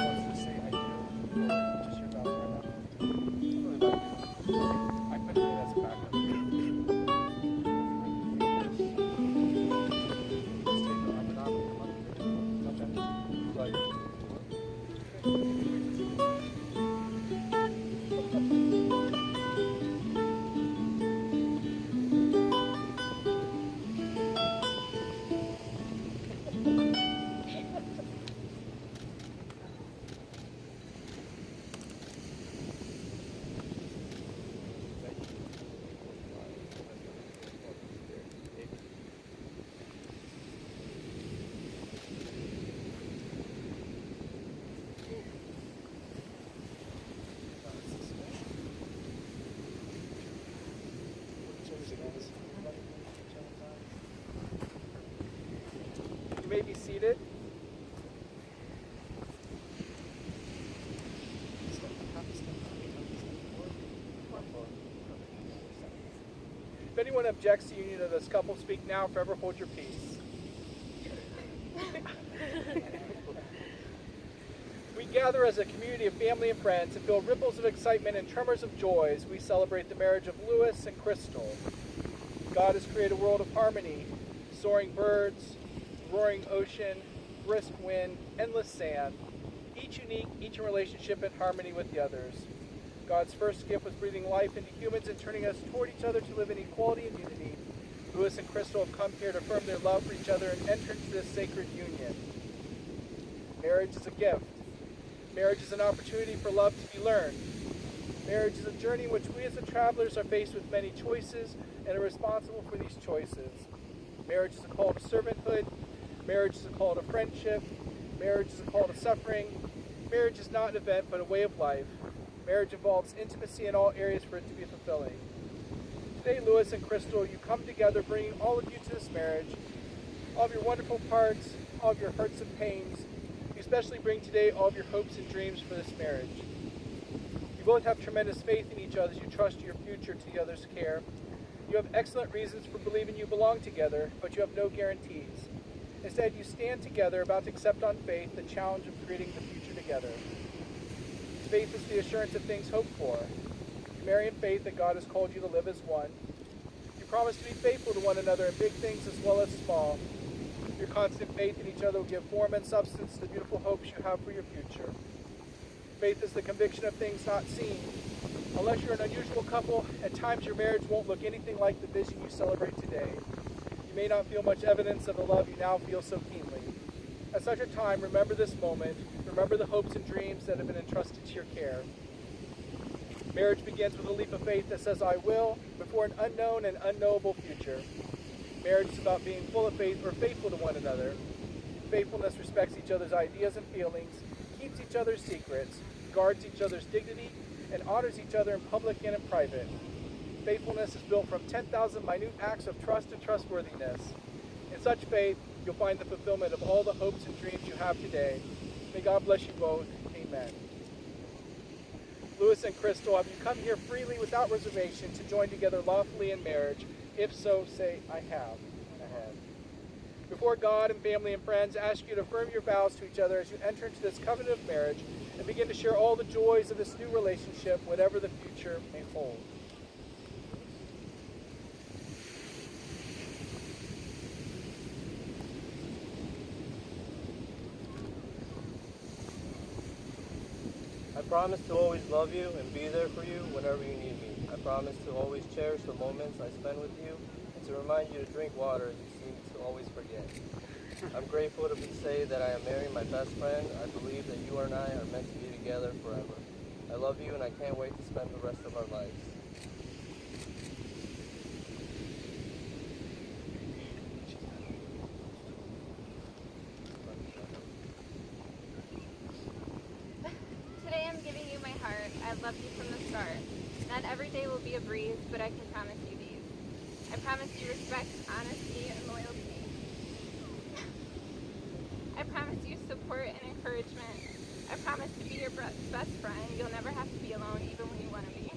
wants to say I do, or just your vows right now. Really like it. I put it as a backup. You may be seated. If anyone objects to the union of this couple, speak now, forever hold your peace. We gather as a community of family and friends and feel ripples of excitement and tremors of joy as we celebrate the marriage of Lewis and Crystal. God has created a world of harmony, soaring birds, roaring ocean, brisk wind, endless sand, each unique, each in relationship and harmony with the others. God's first gift was breathing life into humans and turning us toward each other to live in equality and unity. Lewis and Crystal have come here to affirm their love for each other and enter into this sacred union. Marriage is a gift. Marriage is an opportunity for love to be learned. Marriage is a journey in which we as the travelers are faced with many choices and are responsible for these choices. Marriage is a call to servanthood. Marriage is a call to friendship. Marriage is a call to suffering. Marriage is not an event, but a way of life. Marriage involves intimacy in all areas for it to be fulfilling. Today, Lewis and Crystal, you come together bringing all of you to this marriage, all of your wonderful parts, all of your hurts and pains. You especially bring today all of your hopes and dreams for this marriage. You both have tremendous faith in each other as you trust your future to the other's care. You have excellent reasons for believing you belong together, but you have no guarantees. Instead, you stand together about to accept on faith the challenge of creating the future together. Faith is the assurance of things hoped for. You marry in faith that God has called you to live as one. You promise to be faithful to one another in big things as well as small. Your constant faith in each other will give form and substance to the beautiful hopes you have for your future. Faith is the conviction of things not seen. Unless you're an unusual couple, at times your marriage won't look anything like the vision you celebrate today. You may not feel much evidence of the love you now feel so keenly. At such a time, remember this moment. Remember the hopes and dreams that have been entrusted to your care. Marriage begins with a leap of faith that says, I will, before an unknown and unknowable future. Marriage is about being full of faith or faithful to one another. Faithfulness respects each other's ideas and feelings, keeps each other's secrets, guards each other's dignity, and honors each other in public and in private. Faithfulness is built from 10,000 minute acts of trust and trustworthiness. In such faith, you'll find the fulfillment of all the hopes and dreams you have today. May God bless you both. Amen. Lewis and Crystal, have you come here freely without reservation to join together lawfully in marriage? If so, say, I have. I have. Before God and family and friends, I ask you to affirm your vows to each other as you enter into this covenant of marriage and begin to share all the joys of this new relationship, whatever the future may hold. I promise to always love you and be there for you whenever you need me. I promise to always cherish the moments I spend with you and to remind you to drink water as you seem to always forget. I'm grateful to say that I am marrying my best friend. I believe that you and I are meant to be together forever. I love you and I can't wait to spend the rest of our lives. Today I'm giving you my heart. I've loved you from the start. Not every day will be a breeze, but I can promise you these. I promise you respect, honesty, and loyalty. I promise you support and encouragement. I promise to be your best friend. You'll never have to be alone, even when you want to be.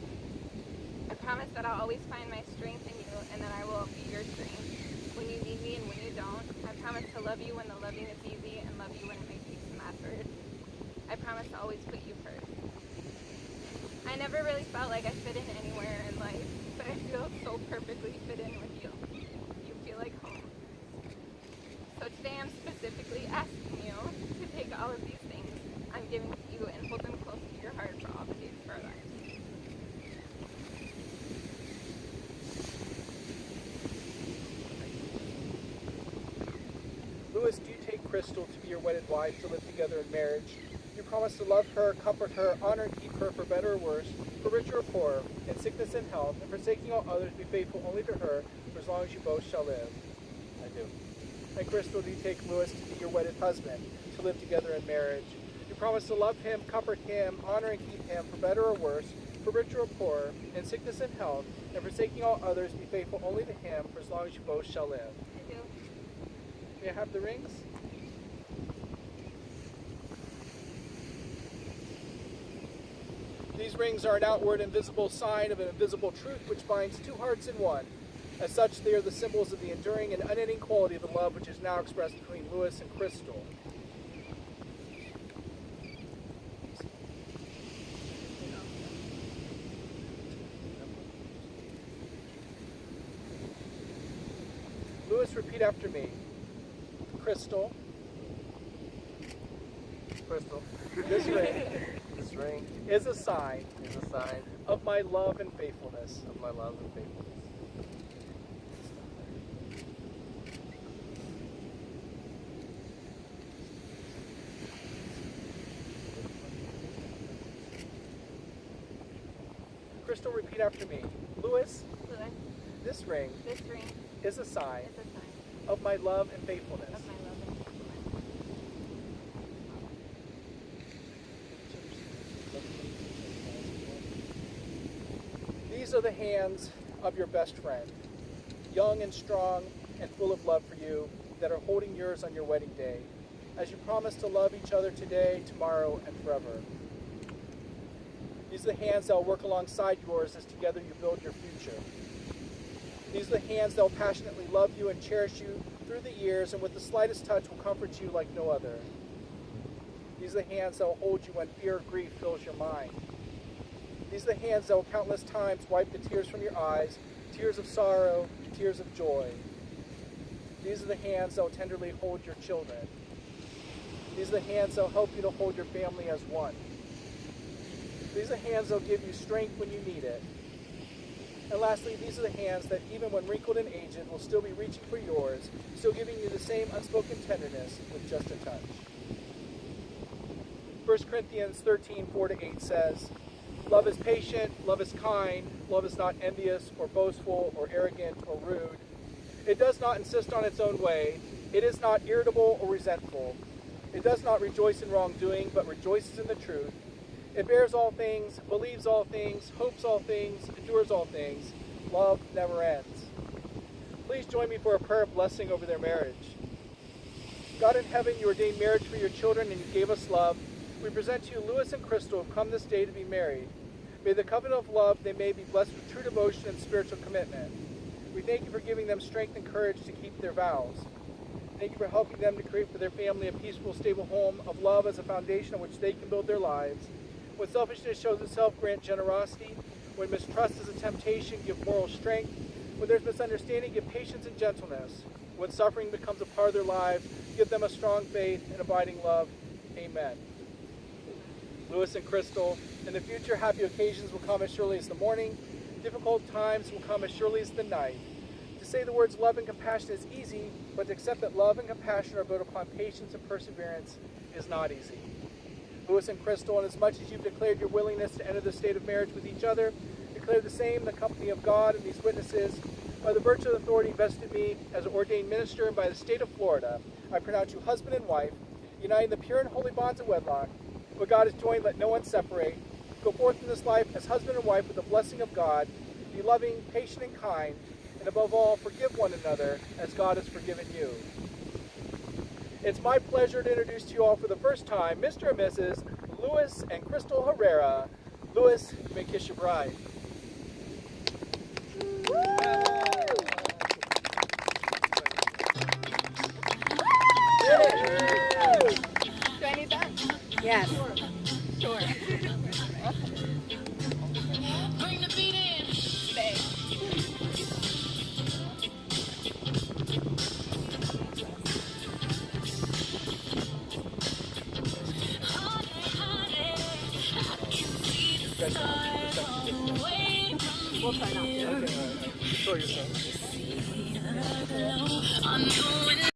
I promise that I'll always find my strength in you and that I will be your strength when you need me and when you don't. I promise to love you when the loving is easy and love you when it may take some effort. I promise to always put you first. I never really felt like I fit in anywhere in life, but I feel so perfectly fit in with you. You feel like home. So today I'm specifically asking you to take all of these things I'm giving to you and hold them close to your heart for all the days of our lives. Louis, do you take Crystal to be your wedded wife to live together in marriage? You promise to love her, comfort her, honor and keep her for better or worse, for richer or poorer, in sickness and health, and forsaking all others, be faithful only to her for as long as you both shall live. I do. And Crystal, do you take Louis to be your wedded husband to live together in marriage? You promise to love him, comfort him, honor and keep him for better or worse, for richer or poorer, in sickness and health, and forsaking all others, be faithful only to him for as long as you both shall live. I do. May I have the rings? These rings are an outward and visible sign of an invisible truth which binds two hearts in one. As such, they are the symbols of the enduring and unending quality of the love which is now expressed between Louis and Crystal. Louis, repeat after me. Crystal, Crystal, this ring this ring is a sign is a sign of my love and faithfulness. of my love and faithfulness. Crystal, repeat after me. Louis, Louis, this ring this ring is a sign is a sign of my love and faithfulness. of my love and faithfulness. These are the hands of your best friend, young and strong and full of love for you, that are holding yours on your wedding day, as you promise to love each other today, tomorrow, and forever. These are the hands that will work alongside yours as together you build your future. These are the hands that will passionately love you and cherish you through the years, and with the slightest touch will comfort you like no other. These are the hands that will hold you when fear or grief fills your mind. These are the hands that will countless times wipe the tears from your eyes, tears of sorrow, tears of joy. These are the hands that will tenderly hold your children. These are the hands that will help you to hold your family as one. These are the hands that will give you strength when you need it. And lastly, these are the hands that, even when wrinkled and aged, will still be reaching for yours, still giving you the same unspoken tenderness with just a touch. 1 Corinthians 13:4-8 says, "Love is patient, love is kind, love is not envious or boastful or arrogant or rude. It does not insist on its own way. It is not irritable or resentful. It does not rejoice in wrongdoing, but rejoices in the truth. It bears all things, believes all things, hopes all things, endures all things. Love never ends." Please join me for a prayer of blessing over their marriage. God in heaven, you ordained marriage for your children and you gave us love. We present to you Louis and Crystal, who have come this day to be married. May the covenant of love they may be blessed with true devotion and spiritual commitment. We thank you for giving them strength and courage to keep their vows. Thank you for helping them to create for their family a peaceful, stable home of love as a foundation on which they can build their lives. When selfishness shows itself, grant generosity. When mistrust is a temptation, give moral strength. When there's misunderstanding, give patience and gentleness. When suffering becomes a part of their lives, give them a strong faith and abiding love. Amen. Louis and Crystal, in the future, happy occasions will come as surely as the morning. Difficult times will come as surely as the night. To say the words love and compassion is easy, but to accept that love and compassion are built upon patience and perseverance is not easy. Louis and Crystal, inasmuch as you've declared your willingness to enter the state of marriage with each other, declare the same in the company of God and these witnesses. By the virtue of the authority vested in me as an ordained minister and by the state of Florida, I pronounce you husband and wife, uniting the pure and holy bonds of wedlock. What God has joined, let no one separate. Go forth in this life as husband and wife with the blessing of God. Be loving, patient, and kind, and above all, forgive one another as God has forgiven you. It's my pleasure to introduce to you all for the first time Mr. and Mrs. Louis and Crystal Herrera. Louis, you may kiss your bride. Do I need that? Yes. Sure. Bring the beat in. Stay. We'll try not to. Okay, all right. Control yourself.